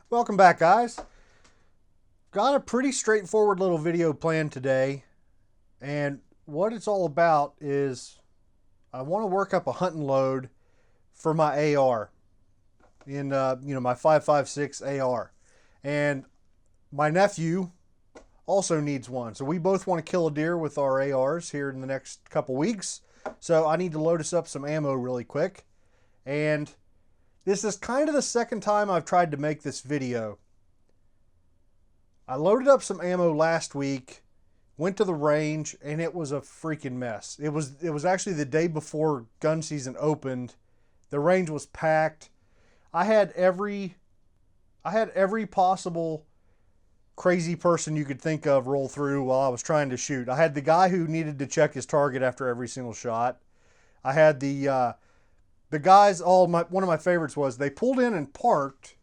Welcome back, guys. Got a pretty straightforward little video planned today, and what it's all about is I want to work up a hunting load for my AR in my 5.56 AR, and my nephew also needs one. So we both want to kill a deer with our ARs here in the next couple weeks. So I need to load us up some ammo really quick, and this is kind of the second time I've tried to make this video. I loaded up some ammo last week, went to the range, and it was a freaking mess. It was actually the day before gun season opened. The range was packed. I had every possible crazy person you could think of roll through while I was trying to shoot. I had the guy who needed to check his target after every single shot. I had the guys. One of my favorites was they pulled in and parked.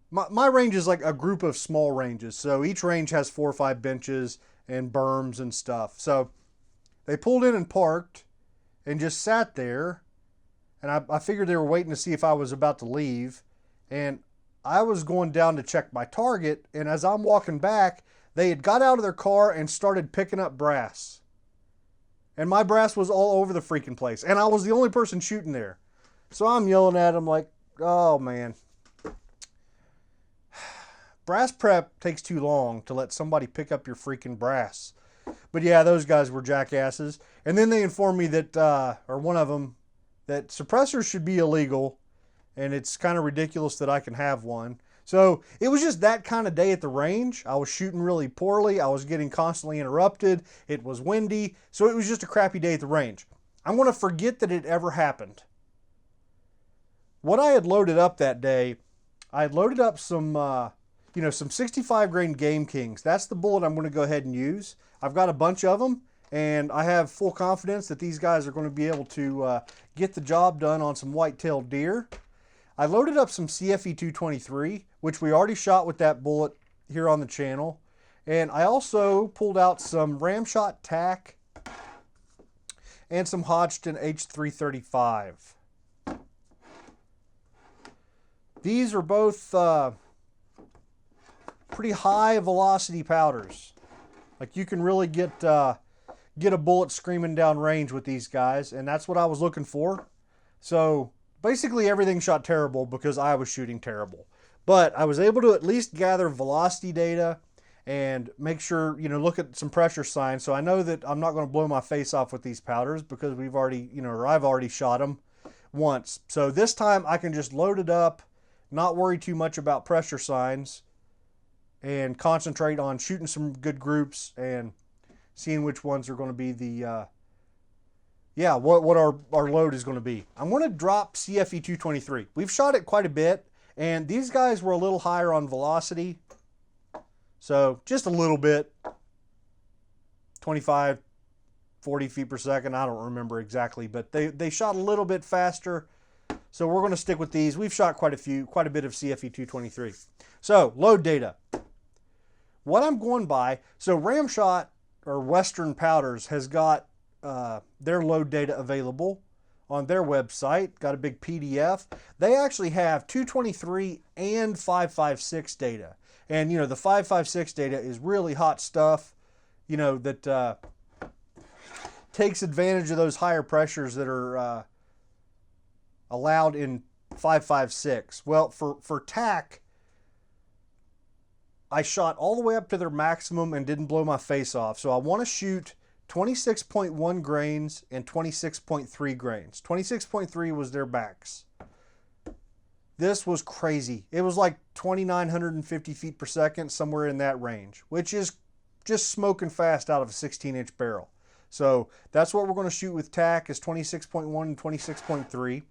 My range is like a group of small ranges, so each range has 4 or 5 benches and berms and stuff. So they pulled in and parked and just sat there, and I figured they were waiting to see if I was about to leave, and I was going down to check my target, and as I'm walking back, they had got out of their car and started picking up brass. And my brass was all over the freaking place, and I was the only person shooting there. So I'm yelling at them like, oh man. Brass prep takes too long to let somebody pick up your freaking brass. But yeah, those guys were jackasses. And then they informed me that, or one of them, that suppressors should be illegal, and it's kind of ridiculous that I can have one. So it was just that kind of day at the range. I was shooting really poorly. I was getting constantly interrupted. It was windy. So it was just a crappy day at the range. I'm going to forget that it ever happened. What I had loaded up that day, I had loaded up some 65 grain Game Kings. That's the bullet I'm going to go ahead and use. I've got a bunch of them, and I have full confidence that these guys are going to be able to get the job done on some white-tailed deer. I loaded up some CFE 223, which we already shot with that bullet here on the channel. And I also pulled out some Ramshot tack and some Hodgdon H335. These are both pretty high velocity powders. Like you can really get a bullet screaming down range with these guys, and that's what I was looking for. So basically everything shot terrible because I was shooting terrible. But I was able to at least gather velocity data and make sure, look at some pressure signs. So I know that I'm not going to blow my face off with these powders because I've already shot them once. So this time I can just load it up, not worry too much about pressure signs, and concentrate on shooting some good groups and seeing which ones are going to be what our load is going to be. I'm going to drop CFE 223. We've shot it quite a bit, and these guys were a little higher on velocity. So just a little bit, 25, 40 feet per second. I don't remember exactly, but they shot a little bit faster. So we're going to stick with these. We've shot quite a bit of CFE 223. So load data. What I'm going by, so Ramshot or Western Powders has got their load data available on their website, got a big PDF. They actually have 223 and 5.56 data. And, the 5.56 data is really hot stuff, that takes advantage of those higher pressures that are allowed in 5.56. Well, for tack, I shot all the way up to their maximum and didn't blow my face off. So I want to shoot 26.1 grains and 26.3 grains. 26.3 was their max. This was crazy. It was like 2,950 feet per second, somewhere in that range, which is just smoking fast out of a 16-inch barrel. So that's what we're going to shoot with tack, is 26.1 and 26.3.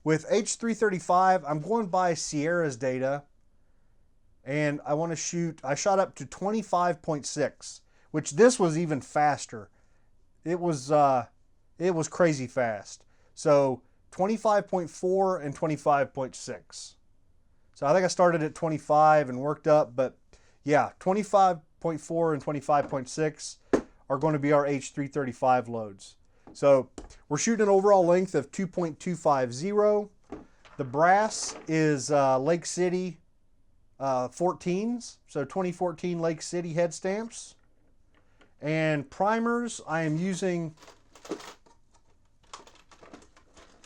With H335, I'm going by Sierra's data, and I shot up to 25.6, which this was even faster. It was crazy fast. So 25.4 and 25.6. So I think I started at 25 and worked up, but yeah, 25.4 and 25.6 are going to be our H335 loads. So we're shooting an overall length of 2.250. The brass is Lake City 14s, so 2014 Lake City head stamps. And primers, I am using,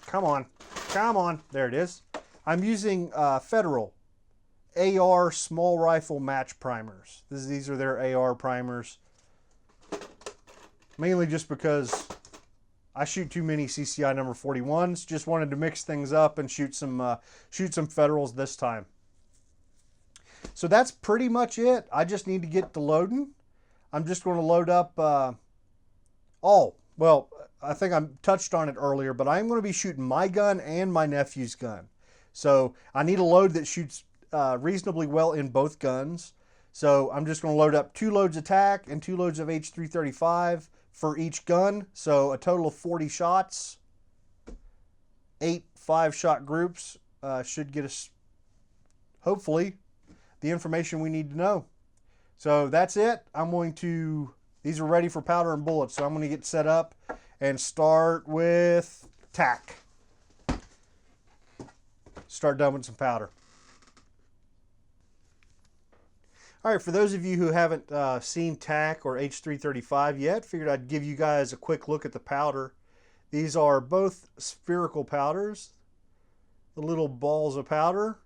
come on, there it is. I'm using Federal AR small rifle match primers. These are their AR primers. Mainly just because I shoot too many CCI number 41s. Just wanted to mix things up and shoot some Federals this time. So that's pretty much it. I just need to get to loading. I'm just going to load up, well, I think I touched on it earlier, but I'm going to be shooting my gun and my nephew's gun. So I need a load that shoots reasonably well in both guns. So I'm just going to load up 2 loads of TAC and 2 loads of H335 for each gun. So a total of 40 shots. 8 5-shot groups should get us, hopefully, the information we need to know. So that's it. These are ready for powder and bullets. So I'm going to get set up and start with TAC. Start dumping some powder. All right, for those of you who haven't seen TAC or H335 yet, figured I'd give you guys a quick look at the powder. These are both spherical powders, the little balls of powder.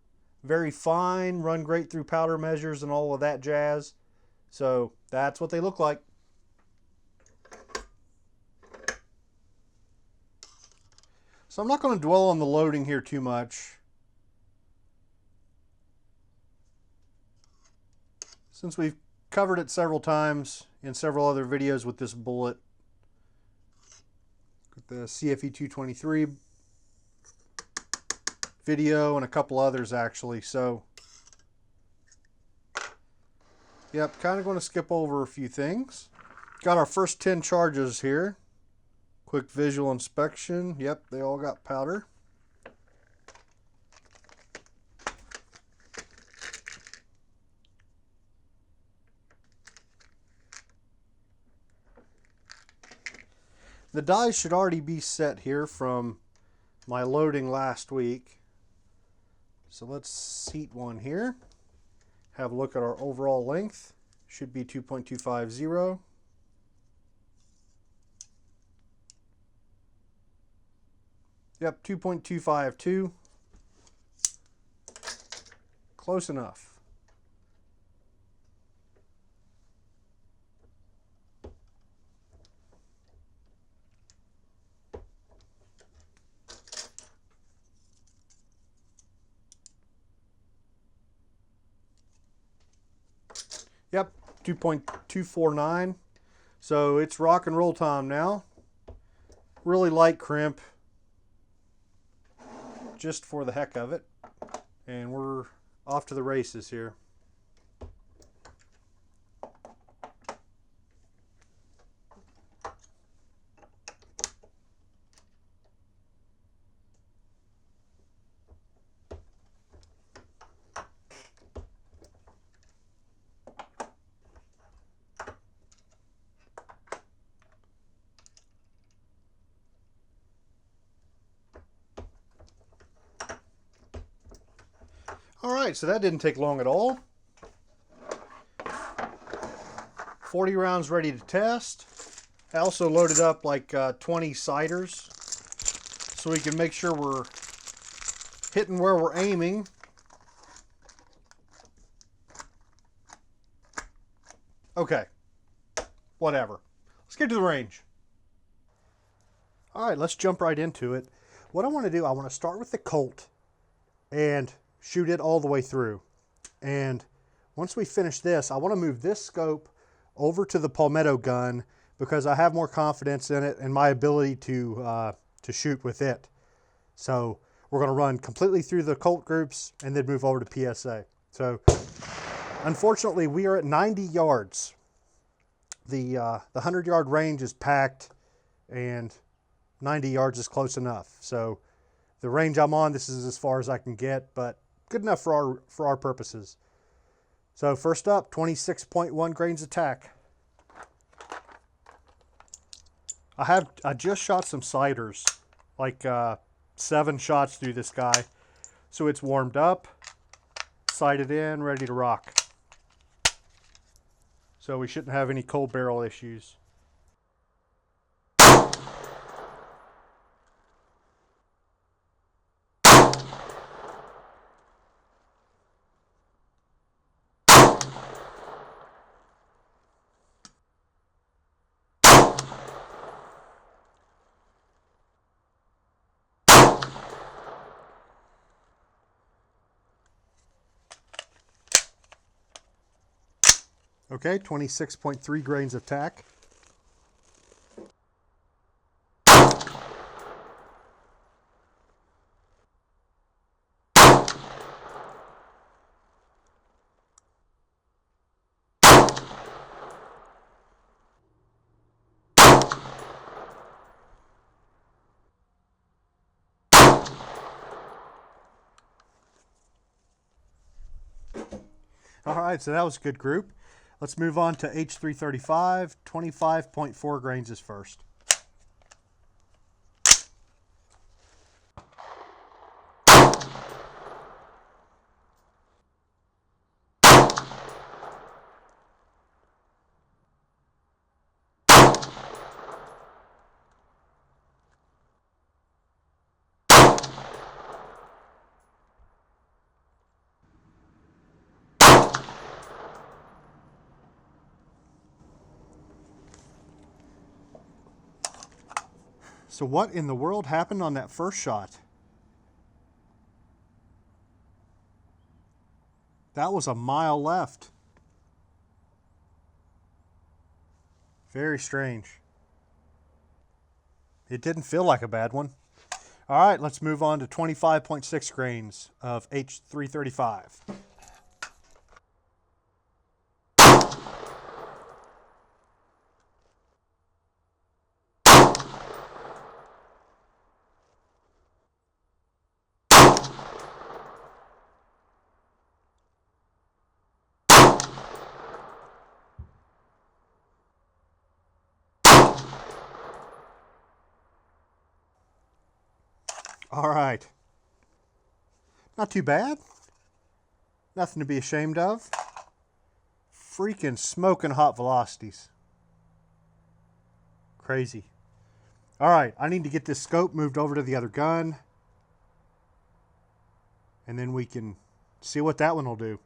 Very fine, run great through powder measures and all of that jazz. So that's what they look like. So I'm not going to dwell on the loading here too much, since we've covered it several times in several other videos with this bullet. The CFE 223 video and a couple others actually. So yep, kind of going to skip over a few things. Got our first 10 charges here. Quick visual inspection. Yep, they all got powder. The dies should already be set here from my loading last week. So let's seat one here. Have a look at our overall length. Should be 2.250. Yep, 2.252. Close enough. Yep, 2.249. So it's rock and roll time now. Really light crimp, just for the heck of it. And we're off to the races here. All right, so that didn't take long at all. 40 rounds ready to test. I also loaded up like 20 sighters so we can make sure we're hitting where we're aiming. Okay, whatever. Let's get to the range. All right, let's jump right into it. What I want to do, I want to start with the Colt and shoot it all the way through. And once we finish this, I want to move this scope over to the Palmetto gun because I have more confidence in it and my ability to shoot with it. So we're going to run completely through the Colt groups and then move over to PSA. So unfortunately, we are at 90 yards. The 100-yard range is packed and 90 yards is close enough. So the range I'm on, this is as far as I can get, but good enough for our purposes. So first up, 26.1 grains of TAC. I just shot some sighters, like 7 shots through this guy. So it's warmed up, sighted in, ready to rock. So we shouldn't have any cold barrel issues. Okay, 26.3 grains of tack. All right, so that was a good group. Let's move on to H335. 25.4 grains is first. So what in the world happened on that first shot? That was a mile left. Very strange. It didn't feel like a bad one. All right, let's move on to 25.6 grains of H335. All right. Not too bad. Nothing to be ashamed of. Freaking smoking hot velocities. Crazy. All right, I need to get this scope moved over to the other gun. And then we can see what that one will do.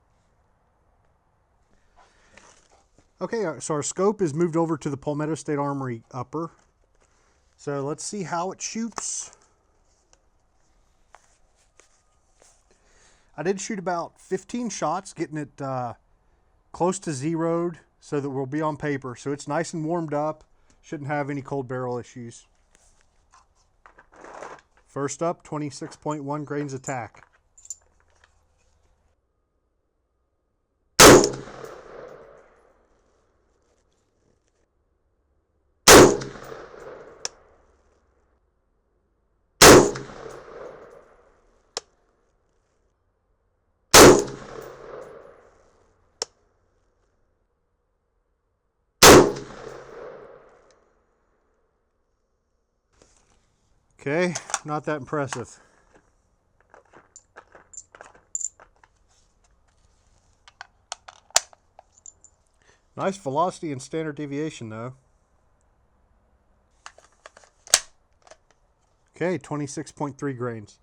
Okay, so our scope is moved over to the Palmetto State Armory upper. So let's see how it shoots. I did shoot about 15 shots, getting it close to zeroed so that we'll be on paper. So it's nice and warmed up. Shouldn't have any cold barrel issues. First up, 26.1 grains of tack. Okay, not that impressive. Nice velocity and standard deviation though. Okay, 26.3 grains.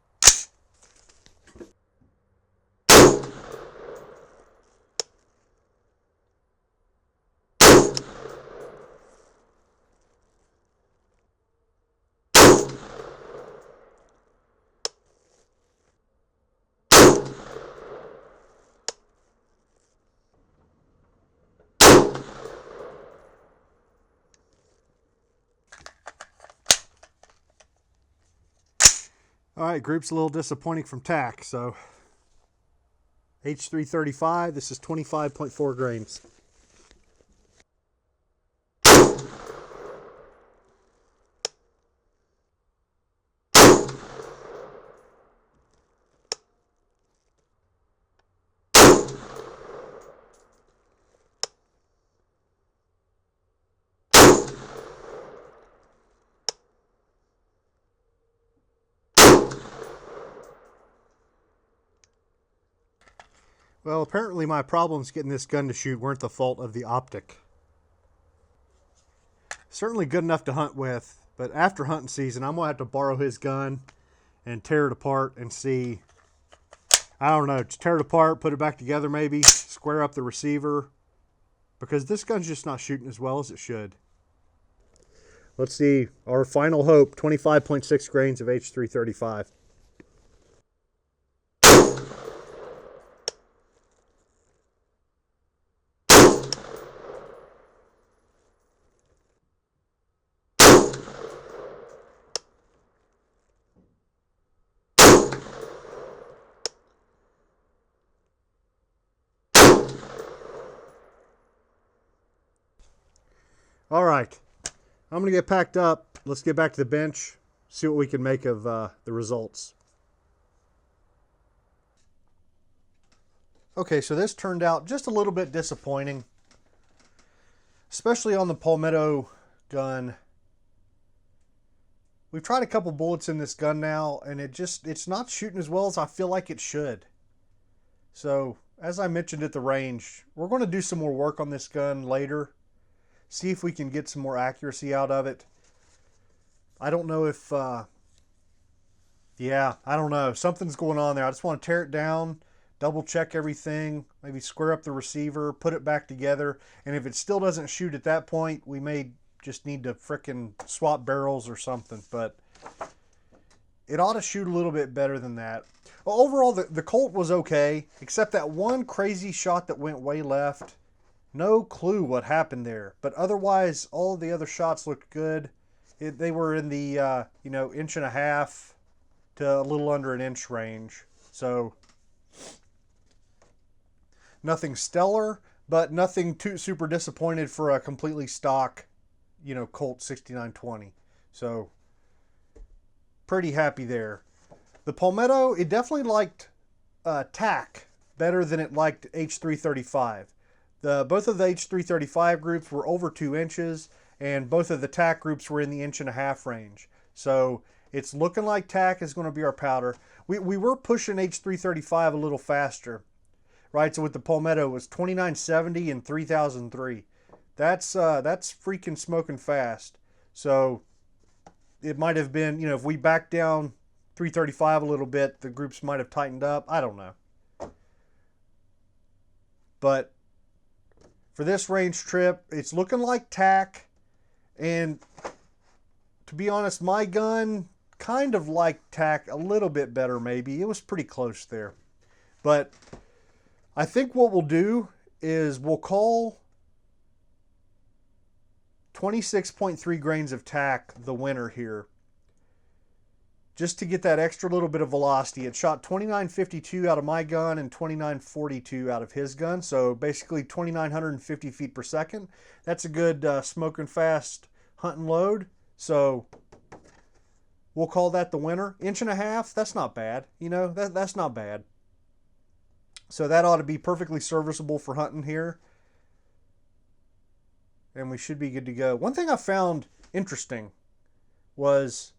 All right, group's a little disappointing from tack, so H335, this is 25.4 grains. Well, apparently my problems getting this gun to shoot weren't the fault of the optic. Certainly good enough to hunt with, but after hunting season, I'm going to have to borrow his gun and tear it apart and see. I don't know, just tear it apart, put it back together maybe, square up the receiver, because this gun's just not shooting as well as it should. Let's see, our final hope, 25.6 grains of H335. All right, I'm going to get packed up. Let's get back to the bench, see what we can make of the results. Okay, so this turned out just a little bit disappointing, especially on the Palmetto gun. We've tried a couple bullets in this gun now, and it's not shooting as well as I feel like it should. So, as I mentioned at the range, we're going to do some more work on this gun later. See if we can get some more accuracy out of it. I don't know if, yeah, I don't know. Something's going on there. I just want to tear it down, double check everything, maybe square up the receiver, put it back together. And if it still doesn't shoot at that point, we may just need to frickin' swap barrels or something. But it ought to shoot a little bit better than that. Well, overall, the Colt was okay, except that one crazy shot that went way left. No clue what happened there, but otherwise all of the other shots looked good. They were in the 1.5 to a little under an inch range, so nothing stellar, but nothing too super disappointed for a completely stock, Colt 6920. So pretty happy there. The Palmetto, it definitely liked TAC better than it liked H335. Both of the H335 groups were over 2 inches, and both of the TAC groups were in the 1.5 range. So it's looking like TAC is going to be our powder. We were pushing H335 a little faster, right? So with the Palmetto, it was 2970 and 3003. That's freaking smoking fast. So it might have been, if we backed down 335 a little bit, the groups might have tightened up. I don't know. But for this range trip, it's looking like TAC, and to be honest, my gun kind of liked TAC a little bit better maybe. It was pretty close there. But I think what we'll do is we'll call 26.3 grains of TAC the winner here, just to get that extra little bit of velocity. It shot 2952 out of my gun and 2942 out of his gun, so basically 2950 feet per second. That's a good smoking fast hunting load, so we'll call that the winner. 1.5, that's not bad. That's not bad. So that ought to be perfectly serviceable for hunting here, and we should be good to go. One thing I found interesting was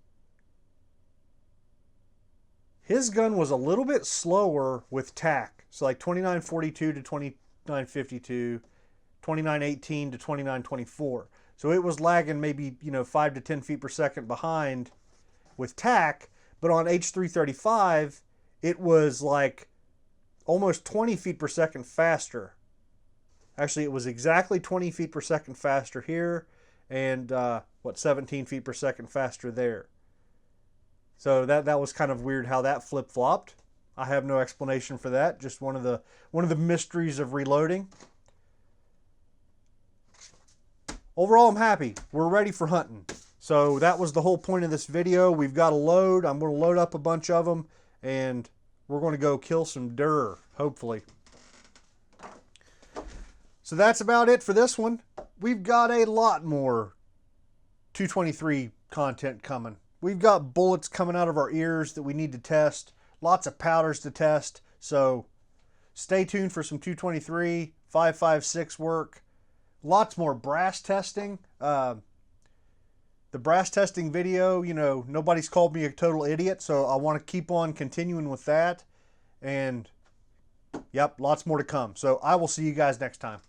his gun was a little bit slower with TAC. So like 2942 to 2952, 2918 to 2924. So it was lagging maybe, 5 to 10 feet per second behind with TAC. But on H335, it was like almost 20 feet per second faster. Actually, it was exactly 20 feet per second faster here, and 17 feet per second faster there. So that was kind of weird how that flip-flopped. I have no explanation for that. Just one of the mysteries of reloading. Overall, I'm happy. We're ready for hunting. So that was the whole point of this video. We've got a load. I'm going to load up a bunch of them, and we're going to go kill some deer, hopefully. So that's about it for this one. We've got a lot more 223 content coming. We've got bullets coming out of our ears that we need to test. Lots of powders to test. So stay tuned for some 223, 5.56 work. Lots more brass testing. The brass testing video, nobody's called me a total idiot. So I want to keep on continuing with that. And Yep, lots more to come. So I will see you guys next time.